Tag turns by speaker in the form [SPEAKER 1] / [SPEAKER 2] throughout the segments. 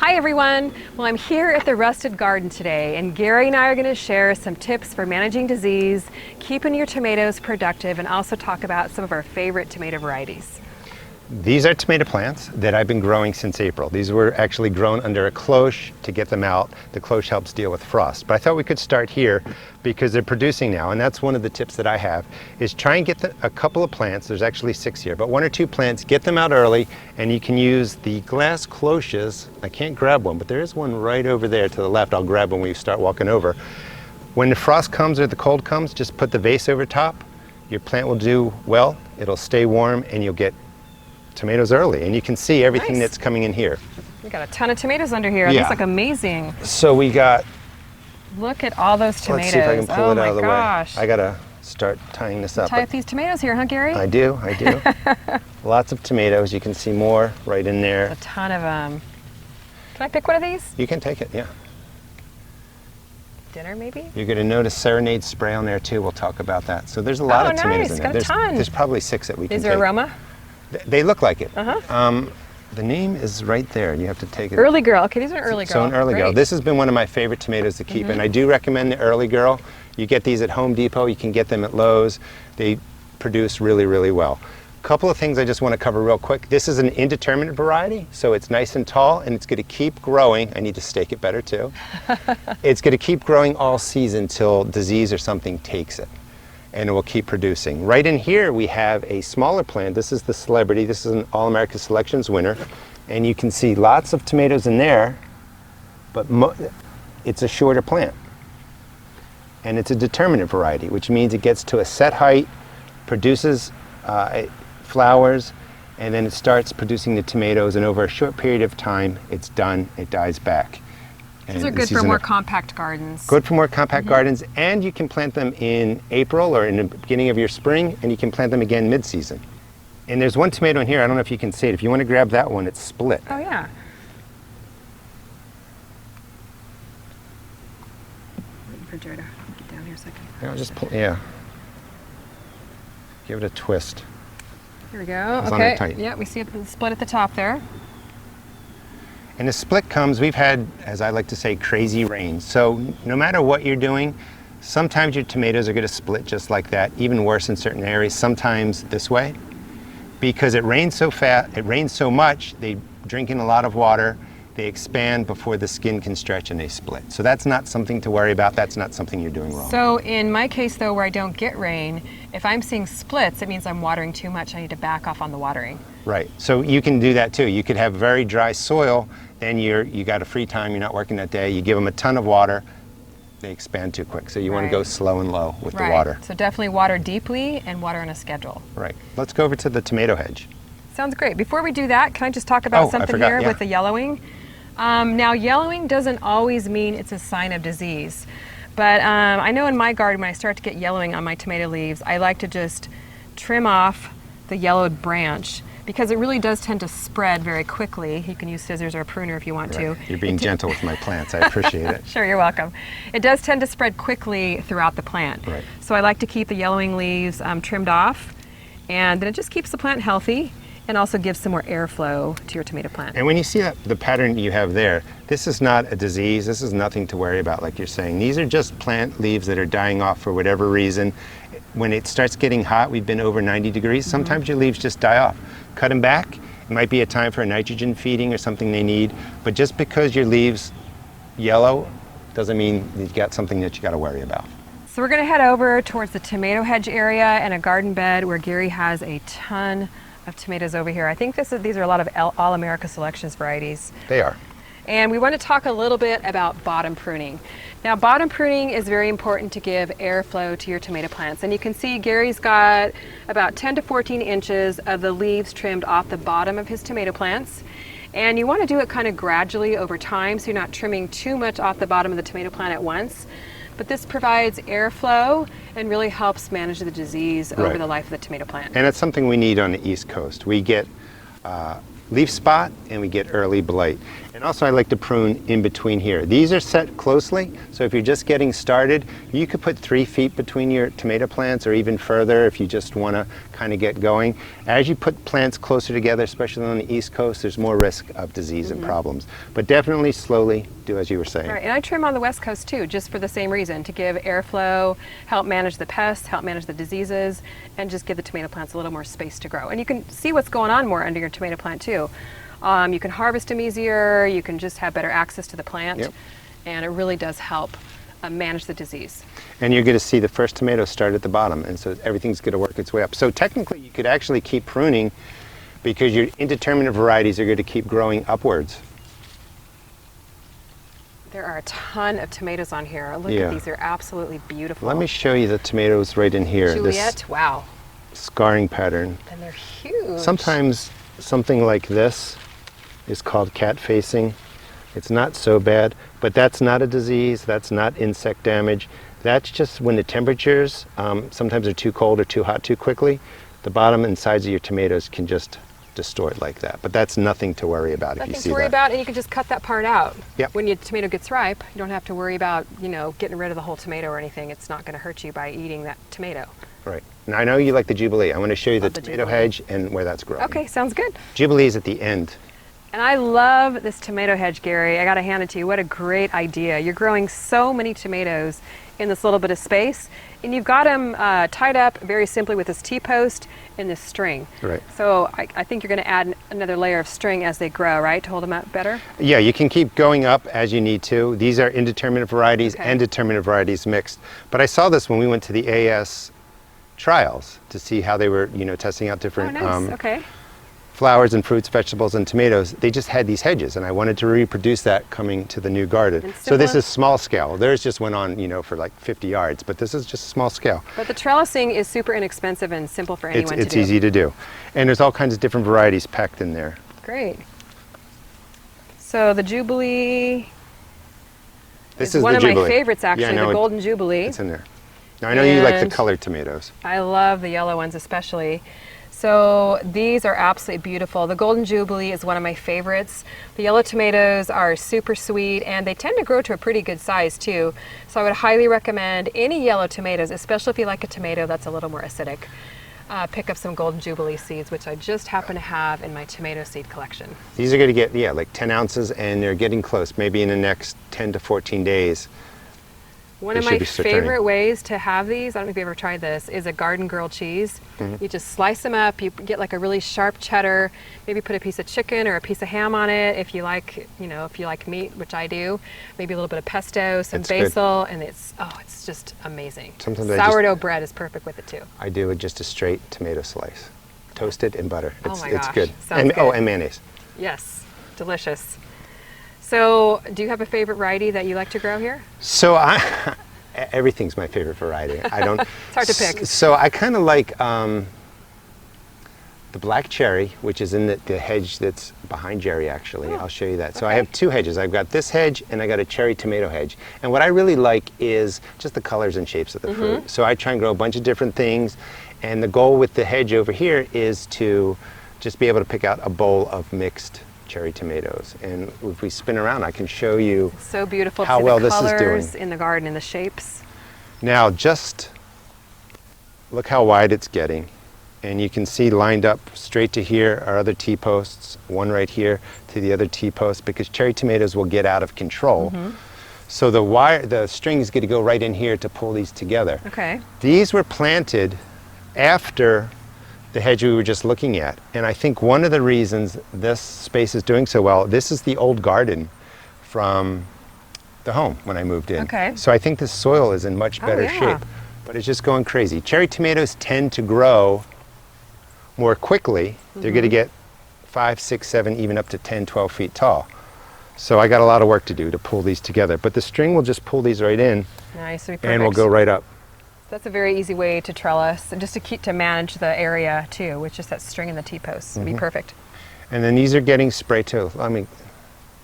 [SPEAKER 1] Hi everyone! Well, I'm here at the Rusted Garden today, and Gary and I are going to share some tips for managing disease, keeping your tomatoes productive, and also talk about some of our favorite tomato varieties.
[SPEAKER 2] These are tomato plants that I've been growing since April. These were actually grown under a cloche to get them out. The cloche helps deal with frost. But I thought we could start here because they're producing now, and that's one of the tips that I have, is try and get a couple of plants, there's actually 6 here, but 1 or 2 plants, get them out early, and you can use the glass cloches. I can't grab one, but there is one right over there to the left. I'll grab when we start walking over. When the frost comes or the cold comes, just put the vase over top. Your plant will do well, it'll stay warm, and you'll get tomatoes early, and you can see everything that's coming in here.
[SPEAKER 1] We got a ton of tomatoes under here.
[SPEAKER 2] Yeah.
[SPEAKER 1] These look amazing.
[SPEAKER 2] So we got,
[SPEAKER 1] look at all those tomatoes.
[SPEAKER 2] let's see if I can pull it out of the
[SPEAKER 1] gosh.
[SPEAKER 2] way. I gotta start tying this up.
[SPEAKER 1] Tie up these tomatoes here, huh, Gary?
[SPEAKER 2] I do. Lots of tomatoes. You can see more right in there.
[SPEAKER 1] A ton of them. Can I pick one of these?
[SPEAKER 2] You can take it, yeah.
[SPEAKER 1] Dinner, maybe?
[SPEAKER 2] You're gonna notice Serenade spray on there too. We'll talk about that. So there's a lot of tomatoes in there.
[SPEAKER 1] Got a ton.
[SPEAKER 2] There's probably 6 that we can take.
[SPEAKER 1] Is there aroma?
[SPEAKER 2] They look like it.
[SPEAKER 1] Uh-huh.
[SPEAKER 2] The name is right there. You have to take it.
[SPEAKER 1] Early Girl. Okay, these are Early Girl.
[SPEAKER 2] So an Early Girl.
[SPEAKER 1] Great.
[SPEAKER 2] This has been one of my favorite tomatoes to keep, and I do recommend the Early Girl. You get these at Home Depot. You can get them at Lowe's. They produce really, really well. A couple of things I just want to cover real quick. This is an indeterminate variety, so it's nice and tall, and it's going to keep growing. I need to stake it better too. It's going to keep growing all season till disease or something takes it, and it will keep producing. Right in here we have a smaller plant. This is the Celebrity. This is an All-America Selections winner, and you can see lots of tomatoes in there, but it's a shorter plant, and it's a determinate variety, which means it gets to a set height, produces flowers, and then it starts producing the tomatoes, and over a short period of time it's done, it dies back.
[SPEAKER 1] These are good for more compact gardens.
[SPEAKER 2] Good for more compact gardens, and you can plant them in April or in the beginning of your spring, and you can plant them again mid-season. And there's one tomato in here, I don't know if you can see it. If you want to grab that one, it's split.
[SPEAKER 1] Oh yeah. Waiting for Joe to get down here a second.
[SPEAKER 2] I'll just pull, yeah. Give it a twist.
[SPEAKER 1] Here we go.
[SPEAKER 2] It's on there
[SPEAKER 1] Okay.
[SPEAKER 2] tight.
[SPEAKER 1] Yeah, we see the split at the top there.
[SPEAKER 2] And the split comes, we've had, as I like to say, crazy rain. So no matter what you're doing, sometimes your tomatoes are going to split just like that, even worse in certain areas, sometimes this way. Because it rains so fast, it rains so much, they drink in a lot of water, they expand before the skin can stretch and they split. So that's not something to worry about, that's not something you're doing wrong.
[SPEAKER 1] So in my case though, where I don't get rain, if I'm seeing splits, it means I'm watering too much. I need to back off on the watering.
[SPEAKER 2] Right, so you can do that too. You could have very dry soil, then you got a free time, you're not working that day, you give them a ton of water, they expand too quick. So you want to go slow and low with the water.
[SPEAKER 1] So definitely water deeply and water on a schedule.
[SPEAKER 2] Right, let's go over to the tomato hedge.
[SPEAKER 1] Sounds great. Before we do that, can I just talk about something here with the yellowing? Now yellowing doesn't always mean it's a sign of disease, but I know in my garden when I start to get yellowing on my tomato leaves, I like to just trim off the yellowed branch, because it really does tend to spread very quickly. You can use scissors or a pruner if you want to.
[SPEAKER 2] You're being gentle with my plants, I appreciate it.
[SPEAKER 1] Sure, you're welcome. It does tend to spread quickly throughout the plant.
[SPEAKER 2] Right.
[SPEAKER 1] So I like to keep the yellowing leaves trimmed off, and then it just keeps the plant healthy and also gives some more airflow to your tomato plant.
[SPEAKER 2] And when you see that, the pattern you have there, this is not a disease, this is nothing to worry about like you're saying. These are just plant leaves that are dying off for whatever reason. When it starts getting hot, we've been over 90 degrees, sometimes your leaves just die off. Cut them back. It might be a time for a nitrogen feeding or something they need, but just because your leaves yellow doesn't mean you've got something that you got to worry about.
[SPEAKER 1] So we're going to head over towards the tomato hedge area and a garden bed where Gary has a ton of tomatoes over here. I think these are a lot of All-America Selections varieties.
[SPEAKER 2] They are.
[SPEAKER 1] And we want to talk a little bit about bottom pruning. Now, bottom pruning is very important to give airflow to your tomato plants. And you can see Gary's got about 10 to 14 inches of the leaves trimmed off the bottom of his tomato plants. And you want to do it kind of gradually over time, so you're not trimming too much off the bottom of the tomato plant at once. But this provides airflow and really helps manage the disease over the life of the tomato plant.
[SPEAKER 2] And it's something we need on the East Coast. We get leaf spot and we get early blight. And also I like to prune in between here. These are set closely, so if you're just getting started, you could put 3 feet between your tomato plants or even further if you just want to kind of get going. As you put plants closer together, especially on the East Coast, there's more risk of disease and problems. But definitely slowly do as you were saying.
[SPEAKER 1] Right, and I trim on the West Coast too, just for the same reason, to give airflow, help manage the pests, help manage the diseases, and just give the tomato plants a little more space to grow. And you can see what's going on more under your tomato plant too. You can harvest them easier, you can just have better access to the plant, and it really does help manage the disease.
[SPEAKER 2] And you're going to see the first tomatoes start at the bottom, and so everything's going to work its way up. So technically you could actually keep pruning because your indeterminate varieties are going to keep growing upwards.
[SPEAKER 1] There are a ton of tomatoes on here. Look at these, they're absolutely beautiful.
[SPEAKER 2] Let me show you the tomatoes right in here.
[SPEAKER 1] Juliet,
[SPEAKER 2] this
[SPEAKER 1] wow.
[SPEAKER 2] scarring pattern.
[SPEAKER 1] And they're huge.
[SPEAKER 2] Sometimes something like this is called cat facing. It's not so bad, but that's not a disease, that's not insect damage. That's just when the temperatures sometimes are too cold or too hot too quickly, the bottom and sides of your tomatoes can just distort like that. But that's nothing to worry about if you see that.
[SPEAKER 1] Nothing to worry about, and you can just cut that part out.
[SPEAKER 2] Yep.
[SPEAKER 1] When your tomato gets ripe, you don't have to worry about, getting rid of the whole tomato or anything. It's not going to hurt you by eating that tomato.
[SPEAKER 2] Right. Now I know you like the Jubilee. I want to show you the
[SPEAKER 1] Love the
[SPEAKER 2] tomato
[SPEAKER 1] Jubilee.
[SPEAKER 2] hedge and where that's growing.
[SPEAKER 1] Okay, sounds good.
[SPEAKER 2] Jubilee is at the end.
[SPEAKER 1] And I love this tomato hedge, Gary. I got to hand it to you. What a great idea. You're growing so many tomatoes in this little bit of space, and you've got them tied up very simply with this T-post and this string.
[SPEAKER 2] Right.
[SPEAKER 1] So I think you're going to add another layer of string as they grow, right, to hold them up better?
[SPEAKER 2] Yeah, you can keep going up as you need to. These are indeterminate varieties and determinate varieties mixed. But I saw this when we went to the AS trials to see how they were, testing out different
[SPEAKER 1] Okay.
[SPEAKER 2] flowers and fruits, vegetables, and tomatoes. They just had these hedges, and I wanted to reproduce that coming to the new garden. So this is small scale. Theirs just went on, for like 50 yards, but this is just small scale.
[SPEAKER 1] But the trellising is super inexpensive and simple for anyone to do.
[SPEAKER 2] It's easy to do. And there's all kinds of different varieties packed in there.
[SPEAKER 1] Great. So the Jubilee
[SPEAKER 2] This
[SPEAKER 1] is one
[SPEAKER 2] the
[SPEAKER 1] of
[SPEAKER 2] Jubilee.
[SPEAKER 1] my favorites, actually,
[SPEAKER 2] Yeah,
[SPEAKER 1] the Golden Jubilee.
[SPEAKER 2] It's in there. Now I know you like the
[SPEAKER 1] And
[SPEAKER 2] colored tomatoes.
[SPEAKER 1] I love the yellow ones especially. So these are absolutely beautiful. The Golden Jubilee is one of my favorites. The yellow tomatoes are super sweet, and they tend to grow to a pretty good size too. So I would highly recommend any yellow tomatoes, especially if you like a tomato that's a little more acidic. Pick up some Golden Jubilee seeds, which I just happen to have in my tomato seed collection.
[SPEAKER 2] These are going to get, like 10 ounces, and they're getting close. Maybe in the next 10 to 14 days.
[SPEAKER 1] One of my favorite ways to have these, I don't know if you've ever tried this, is a garden grilled cheese. You just slice them up, you get like a really sharp cheddar, maybe put a piece of chicken or a piece of ham on it if you like, if you like meat, which I do. Maybe a little bit of pesto, some basil, and it's just amazing.
[SPEAKER 2] Sometimes
[SPEAKER 1] sourdough bread is perfect with it too.
[SPEAKER 2] I do just a straight tomato slice, toasted in butter. It's
[SPEAKER 1] gosh,
[SPEAKER 2] good.
[SPEAKER 1] Sounds
[SPEAKER 2] And
[SPEAKER 1] good.
[SPEAKER 2] oh, and mayonnaise.
[SPEAKER 1] Yes, delicious. So, do you have a favorite variety that you like to grow here?
[SPEAKER 2] So everything's my favorite variety. I don't.
[SPEAKER 1] It's hard to pick.
[SPEAKER 2] So I kind of like the black cherry, which is in the hedge that's behind Jerry. Actually, I'll show you that. So I have 2 hedges. I've got this hedge and I got a cherry tomato hedge. And what I really like is just the colors and shapes of the fruit. So I try and grow a bunch of different things. And the goal with the hedge over here is to just be able to pick out a bowl of mixed cherry tomatoes, and if we spin around I can show you
[SPEAKER 1] so beautiful
[SPEAKER 2] how
[SPEAKER 1] to
[SPEAKER 2] well
[SPEAKER 1] the
[SPEAKER 2] this is
[SPEAKER 1] colors
[SPEAKER 2] doing
[SPEAKER 1] in the garden and the shapes.
[SPEAKER 2] Now just look how wide it's getting, and you can see lined up straight to here are other T-posts, one right here to the other T-post, because cherry tomatoes will get out of control. So the string's going to go right in here to pull these together.
[SPEAKER 1] Okay.
[SPEAKER 2] These were planted after the hedge we were just looking at. And I think one of the reasons this space is doing so well, this is the old garden from the home when I moved in.
[SPEAKER 1] Okay.
[SPEAKER 2] So I think the soil is in much better shape, but it's just going crazy. Cherry tomatoes tend to grow more quickly. They're going to get 5, 6, 7, even up to 10, 12 feet tall. So I got a lot of work to do to pull these together, but the string will just pull these right in.
[SPEAKER 1] Nice,
[SPEAKER 2] and will go right up.
[SPEAKER 1] That's a very easy way to trellis, and just to manage the area too, with just that string and the T-posts. It'd be perfect.
[SPEAKER 2] And then these are getting spray too. I mean,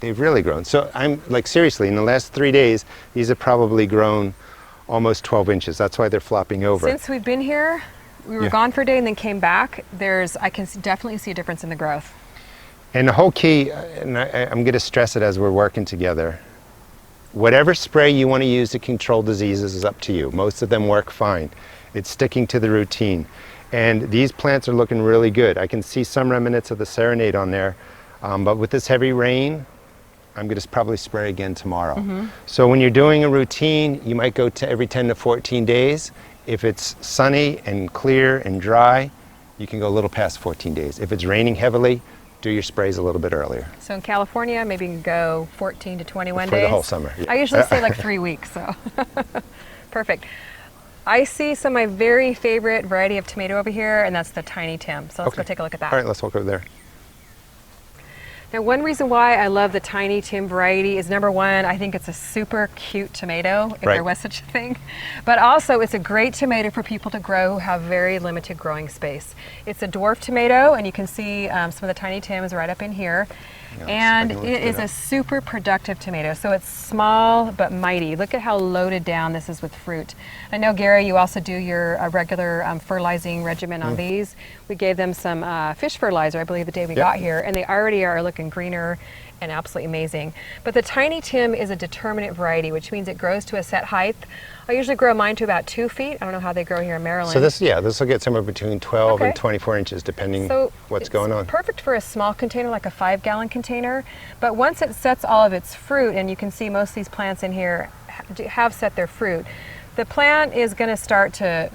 [SPEAKER 2] they've really grown. So I'm like, seriously, in the last 3 days, these have probably grown almost 12 inches. That's why they're flopping over.
[SPEAKER 1] Since we've been here, we were gone for a day and then came back. I can definitely see a difference in the growth.
[SPEAKER 2] And the whole key, and I'm going to stress it as we're working together, whatever spray you want to use to control diseases is up to you. Most of them work fine. It's sticking to the routine. And these plants are looking really good. I can see some remnants of the Serenade on there, but with this heavy rain, I'm going to probably spray again tomorrow. So when you're doing a routine, you might go to every 10 to 14 days. If it's sunny and clear and dry, you can go a little past 14 days. If it's raining heavily, do your sprays a little bit earlier.
[SPEAKER 1] So in California, maybe you can go 14 to 21
[SPEAKER 2] For
[SPEAKER 1] days?
[SPEAKER 2] the whole summer. Yeah.
[SPEAKER 1] I usually say like 3 weeks, so. Perfect. I see some of my very favorite variety of tomato over here, and that's the Tiny Tim. So let's go take a look at that.
[SPEAKER 2] All right, let's walk over there.
[SPEAKER 1] Now, one reason why I love the Tiny Tim variety is, number one, I think it's a super cute tomato, if there was such a thing. But also, it's a great tomato for people to grow who have very limited growing space. It's a dwarf tomato, and you can see some of the Tiny Tims right up in here. And it is a super productive tomato. So it's small but mighty. Look at how loaded down this is with fruit. I know, Gary, you also do your regular fertilizing regimen on these. We gave them some fish fertilizer, I believe, the day we got here, and they already are looking greener and absolutely amazing. But the Tiny Tim is a determinate variety, which means it grows to a set height. I usually grow mine to about 2 feet. I don't know how they grow here in Maryland.
[SPEAKER 2] So this will get somewhere between 12 and 24 inches, depending what's going on.
[SPEAKER 1] Perfect for a small container, like a 5-gallon container. But once it sets all of its fruit, and you can see most of these plants in here have set their fruit, the plant is going to start to,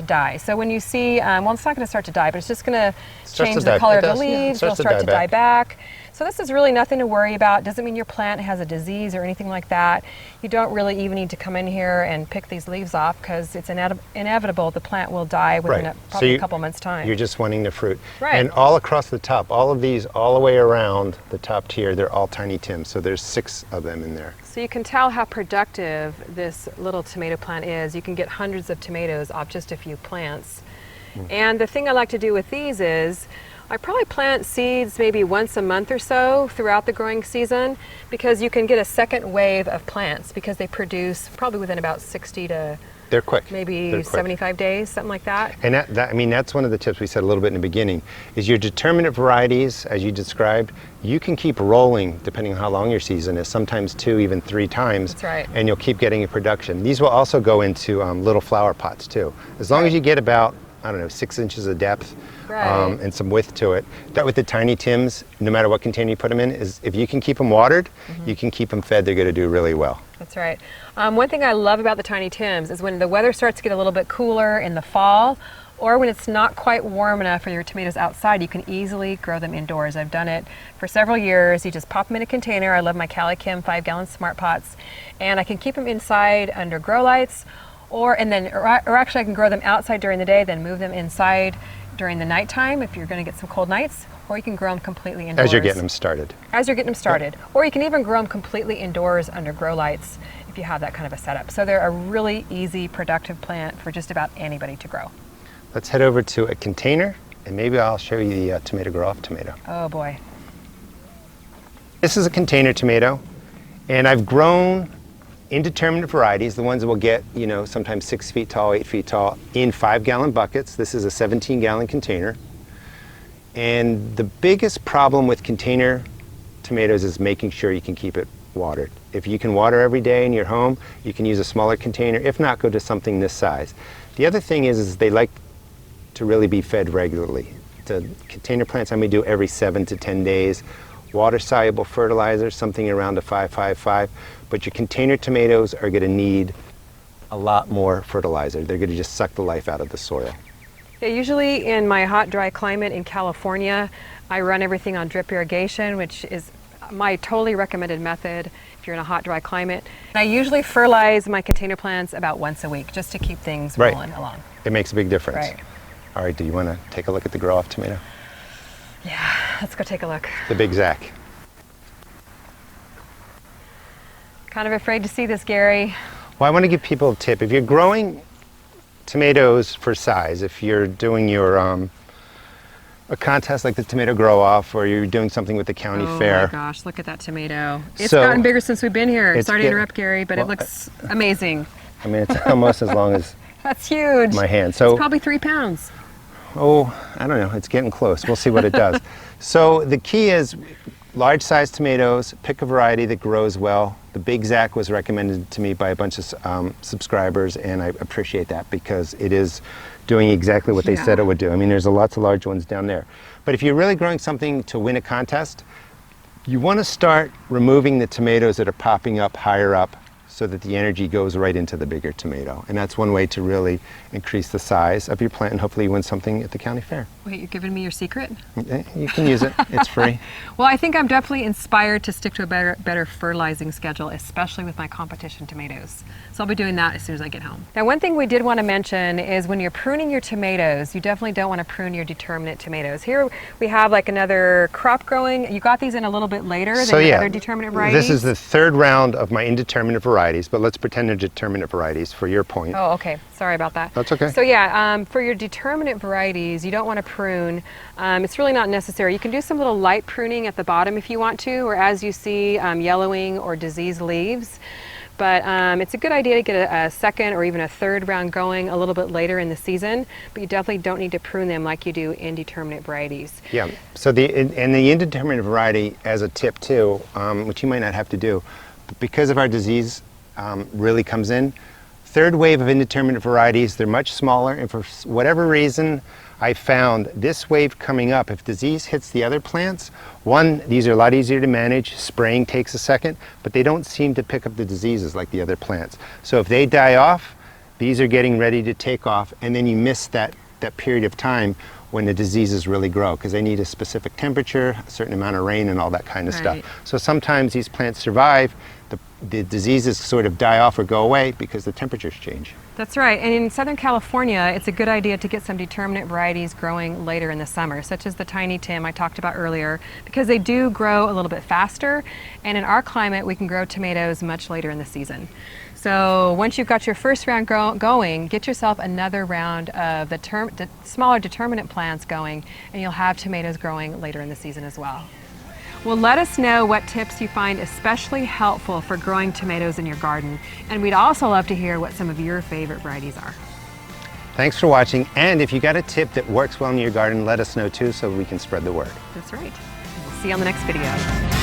[SPEAKER 1] die. So when you see, well, it's not going to start to die, but it's just going to change the color of the leaves. It'll start to die back. So this is really nothing to worry about. Doesn't mean your plant has a disease or anything like that. You don't really even need to come in here and pick these leaves off, because it's inevitable the plant will die within probably a couple months' time.
[SPEAKER 2] You're just wanting the fruit.
[SPEAKER 1] Right.
[SPEAKER 2] And all across the top, all of these, all the way around the top tier, they're all Tiny Tims. So there's 6 of them in there.
[SPEAKER 1] So you can tell how productive this little tomato plant is. You can get hundreds of tomatoes off just a few plants. And the thing I like to do with these is, I probably plant seeds maybe once a month or so throughout the growing season, because you can get a second wave of plants, because they produce probably within about 60 to
[SPEAKER 2] They're quick.
[SPEAKER 1] Maybe 75 days, something like that.
[SPEAKER 2] And that's one of the tips we said a little bit in the beginning, is your determinate varieties, as you described, you can keep rolling depending on how long your season is, sometimes 2, even 3 times.
[SPEAKER 1] That's right.
[SPEAKER 2] And you'll keep getting a production. These will also go into little flower pots too. As long as you get about, 6 inches of depth, and some width to it. That with the Tiny Tims, no matter what container you put them in, is if you can keep them watered, you can keep them fed, they're going to do really well.
[SPEAKER 1] That's right. One thing I love about the Tiny Tims is when the weather starts to get a little bit cooler in the fall, or when it's not quite warm enough for your tomatoes outside, you can easily grow them indoors. I've done it for several years. You just pop them in a container. I love my Calikim 5-gallon smart pots, and I can keep them inside under grow lights, or actually I can grow them outside during the day, then move them inside during the nighttime if you're going to get some cold nights, or you can grow them completely indoors.
[SPEAKER 2] As you're getting them started.
[SPEAKER 1] As you're getting them started. Or you can even grow them completely indoors under grow lights if you have that kind of a setup. So they're a really easy, productive plant for just about anybody to grow.
[SPEAKER 2] Let's head over to a container, and maybe I'll show you the tomato grow off tomato.
[SPEAKER 1] Oh boy.
[SPEAKER 2] This is a container tomato, and I've grown indeterminate varieties, the ones that will get, sometimes 6 feet tall, 8 feet tall, in 5-gallon buckets. This is a 17-gallon container. And the biggest problem with container tomatoes is making sure you can keep it watered. If you can water every day in your home, you can use a smaller container. If not, go to something this size. The other thing is they like to really be fed regularly. The container plants I may do every 7 to 10 days. Water-soluble fertilizer, something around a 5-5-5, but your container tomatoes are going to need a lot more fertilizer. They're going to just suck the life out of the soil.
[SPEAKER 1] Yeah, usually in my hot, dry climate in California, I run everything on drip irrigation, which is my totally recommended method if you're in a hot, dry climate. And I usually fertilize my container plants about once a week, just to keep things rolling along.
[SPEAKER 2] It makes a big difference.
[SPEAKER 1] Right.
[SPEAKER 2] All right, do you want to take a look at the grow-off tomato?
[SPEAKER 1] Yeah, let's go take a look.
[SPEAKER 2] The Big Zac.
[SPEAKER 1] Kind of afraid to see this, Gary.
[SPEAKER 2] Well, I want to give people a tip. If you're growing tomatoes for size, if you're doing your a contest like the tomato grow-off, or you're doing something with the county fair.
[SPEAKER 1] Oh my gosh, look at that tomato. It's gotten bigger since we've been here. Sorry to interrupt, Gary, but it looks amazing.
[SPEAKER 2] I mean, it's almost as long as
[SPEAKER 1] that's huge.
[SPEAKER 2] My hand. So
[SPEAKER 1] it's probably 3 pounds.
[SPEAKER 2] oh, I don't know, it's getting close. We'll see what it does. So the key is large size tomatoes, pick a variety that grows well. The Big Zac was recommended to me by a bunch of subscribers, and I appreciate that because it is doing exactly what they said it would do. I mean, there's lots of large ones down there. But if you're really growing something to win a contest, you want to start removing the tomatoes that are popping up higher up so that the energy goes right into the bigger tomato. And that's one way to really increase the size of your plant and hopefully you win something at the county fair.
[SPEAKER 1] Wait, you're giving me your secret?
[SPEAKER 2] You can use it, it's free.
[SPEAKER 1] Well, I think I'm definitely inspired to stick to a better fertilizing schedule, especially with my competition tomatoes. So I'll be doing that as soon as I get home. Now, one thing we did want to mention is when you're pruning your tomatoes, you definitely don't want to prune your determinate tomatoes. Here we have like another crop growing. You got these in a little bit later than the other determinate varieties?
[SPEAKER 2] This is the third round of my indeterminate varieties, but let's pretend they're determinate varieties for your point.
[SPEAKER 1] Oh, okay. Sorry about that.
[SPEAKER 2] That's okay.
[SPEAKER 1] So yeah, for your determinate varieties, you don't want to prune. It's really not necessary. You can do some little light pruning at the bottom if you want to, or as you see yellowing or diseased leaves. But it's a good idea to get a second or even a third round going a little bit later in the season, but you definitely don't need to prune them like you do indeterminate varieties.
[SPEAKER 2] Yeah, so the indeterminate variety, as a tip too, which you might not have to do, but because of our disease really comes in, third wave of indeterminate varieties, they're much smaller, and for whatever reason, I found this wave coming up, if disease hits the other plants, one, these are a lot easier to manage, spraying takes a second, but they don't seem to pick up the diseases like the other plants. So if they die off, these are getting ready to take off, and then you miss that period of time when the diseases really grow, because they need a specific temperature, a certain amount of rain, and all that kind of stuff. So sometimes these plants survive, the diseases sort of die off or go away because the temperatures change.
[SPEAKER 1] That's right, and in Southern California, it's a good idea to get some determinate varieties growing later in the summer, such as the Tiny Tim I talked about earlier, because they do grow a little bit faster, and in our climate, we can grow tomatoes much later in the season. So once you've got your first round going, get yourself another round of the smaller determinate plants going, and you'll have tomatoes growing later in the season as well. Well, let us know what tips you find especially helpful for growing tomatoes in your garden, and we'd also love to hear what some of your favorite varieties are.
[SPEAKER 2] Thanks for watching, and if you got a tip that works well in your garden, let us know too so we can spread the word.
[SPEAKER 1] That's right. We'll see you on the next video.